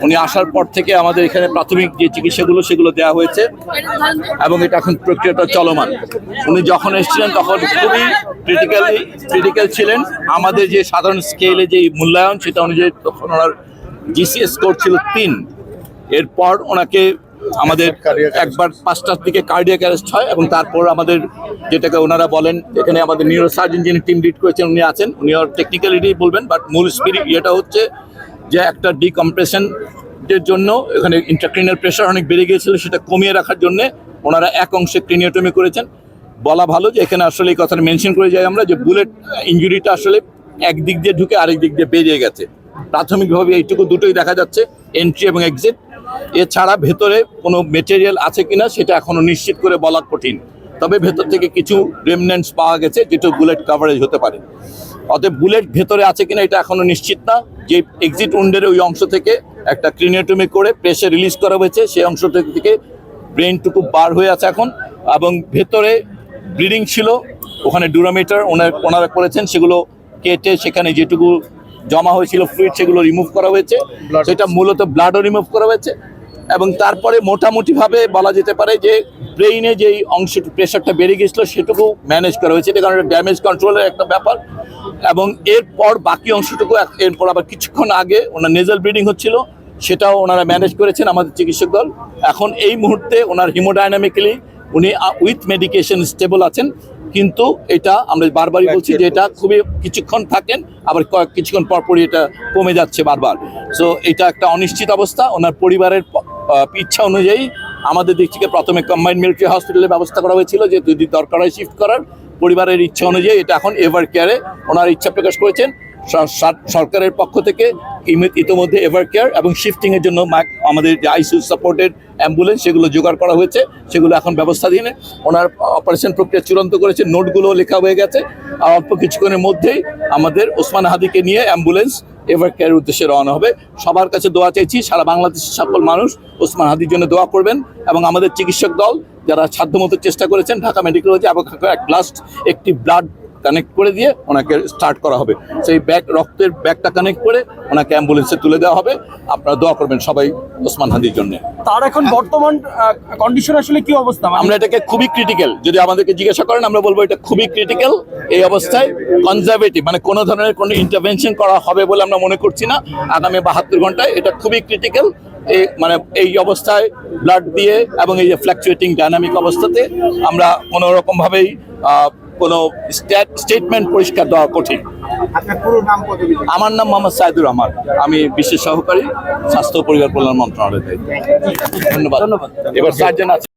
উনি আসার পর থেকে আমাদের এখানে প্রাথমিক যে চিকিৎসাগুলো সেগুলো দেওয়া হয়েছে এবং এটা এখন প্রক্রিয়াটা চলমান। উনি যখন এসেছিলেন তখন খুবই ক্রিটিক্যাল ছিলেন। আমাদের যে সাধারণ স্কেলে যে মূল্যায়ন সেটা অনুযায়ী তখন ওনার জিসিএস স্কোর ছিল 3। এরপর ওনাকে আমাদের একবার 5টার দিকে কার্ডিয়াক অ্যারেস্ট হয় এবং তারপর আমাদের যেটাকে ওনারা বলেন, এখানে আমাদের নিউরোসার্জন যিনি টিম লিড করেছেন উনি আছেন, উনি আর টেকনিক্যালিটি বলবেন, বাট মূল স্পিরিট এটা হচ্ছে যে একটা ডিকম্প্রেশনের জন্য এখানে ইন্ট্রাক্রিনিয়াল প্রেশার অনেক বেড়ে গিয়েছিল, সেটা কমিয়ে রাখার জন্য ওনারা এক অংশে ক্রিনিওটমি করেছেন। বলা ভালো যে এখানে আসলে এই কথাটা মেনশন করে যাই আমরা যে বুলেট ইঞ্জুরিটা আসলে একদিক দিয়ে ঢুকে আরেক দিক দিয়ে বেরিয়ে গেছে। প্রাথমিকভাবে এইটুকু দুটোই দেখা যাচ্ছে, এন্ট্রি এবং এক্সিট। এছাড়া ভেতরে কোনো মেটেরিয়াল আছে কিনা সেটা এখনো নিশ্চিত করে বলা কঠিন, তবে ভেতর থেকে কিছু রেমনেন্টস পাওয়া গেছে যেটা বুলেট কাভারেজ হতে পারে। অতএব বুলেট ভেতরে আছে কিনা এটা এখনো নিশ্চিত না। যে এক্সিট উন্ডের ওই অংশ থেকে একটা ক্রিনিওটমি করে প্রেশার রিলিজ করা হয়েছে, সেই অংশ থেকে ব্রেনটুকু বার হয়ে আছে এখন, এবং ভেতরে ব্লিডিং ছিল, ওখানে ডুরামিটার ওনারা করেছেন, সেগুলো কেটে সেখানে যেটুকু জমা হয়েছিল ফ্লুইড সেগুলো রিমুভ করা হয়েছে, সেটা মূলত ব্লাডও রিমুভ করা হয়েছে। এবং তারপরে মোটামুটিভাবে বলা যেতে পারে যে ব্রেইনে যেই অংশটি প্রেশারটা বেড়ে গেছিলো সেটুকু ম্যানেজ করা হয়েছে, এটা কারণ ড্যামেজ কন্ট্রোলের একটা ব্যাপার। এবং এরপর বাকি অংশটুকু এরপর আবার কিছুক্ষণ আগে ওনার নেজাল ব্লিডিং হচ্ছিল, সেটাও ওনারা ম্যানেজ করেছেন আমাদের চিকিৎসক দল। এখন এই মুহূর্তে ওনার হিমোডাইনামিক্যালি উনি উইথ মেডিকেশন স্টেবল আছেন, কিন্তু এটা আমরা বারবারই বলছি যে এটা খুবই কিছুক্ষণ থাকেন, আবার কিছুক্ষণ পরপরই এটা কমে যাচ্ছে বারবার। সো এটা একটা অনিশ্চিত অবস্থা। ওনার পরিবারের ইচ্ছা অনুযায়ী আমাদের দিক থেকে প্রথমে কম্বাইন্ড মিলিটারি হসপিটালের ব্যবস্থা করা হয়েছিল যে যদি দরকার হয় শিফট করার, পরিবারের ইচ্ছা অনুযায়ী এটা এখন এভার কেয়ারে ওনার ইচ্ছা প্রকাশ করেছেন। সরকারের পক্ষ থেকে ইতিমধ্যে এভার কেয়ার এবং শিফটিংয়ের জন্য আমাদের যে আইসিইউ সাপোর্টেড অ্যাম্বুলেন্স সেগুলো জোগাড় করা হয়েছে, সেগুলো এখন ব্যবস্থাধীন। ওনার অপারেশন প্রক্রিয়া চূড়ান্ত করেছে, নোটগুলো লেখা হয়ে গেছে, আর অল্প কিছুক্ষণের মধ্যেই আমাদের ওসমান হাদিকে নিয়ে অ্যাম্বুলেন্স এভার কেয়ারের উদ্দেশ্যে রওনা হবে। সবার কাছে দোয়া চাইছি, সারা বাংলাদেশের সকল মানুষ ওসমান হাদির জন্য দোয়া করবেন, এবং আমাদের চিকিৎসক দল যারা সাধ্যমতো চেষ্টা করেছেন ঢাকা মেডিকেল কলেজে একটি ব্লাড কানেক্ট করে দিয়ে ওনাকে স্টার্ট করা হবে, সেই রক্তের ব্যাগটা কানেক্ট করে ওনাকে অ্যাম্বুলেন্সে তুলে দেওয়া হবে। আপনারা দোয়া করবেন সবাই ওসমান হাদির জন্য। তার এখন বর্তমান কন্ডিশন আসলে কি অবস্থা? আমরা এটাকে খুবই ক্রিটিক্যাল, যদি আমাদেরকে জিজ্ঞাসা করেন আমরা বলবো এটা খুবই ক্রিটিক্যাল। এই অবস্থায় কনজারভেটিভ মানে কোনো ধরনের কোনো ইন্টারভেনশন করা হবে বলে আমরা মনে করছি না আগামী 72 ঘন্টায়। এটা খুবই ক্রিটিক্যাল, এই অবস্থায় ব্লাড দিয়ে এবং এই যে ফ্ল্যাকচুয়েটিং ডাইনামিক অবস্থাতে আমরা কোনো রকমভাবেই কোনো স্টেটমেন্ট পরিষ্কার দেওয়া কঠিন। আমার নাম মোহাম্মদ সাইদুর রহমান, আমি বিশেষ সহকারী স্বাস্থ্য ও পরিবার কল্যাণ মন্ত্রণালয়ের দায়িত্ব। ধন্যবাদ। এবার সার্জন আছে।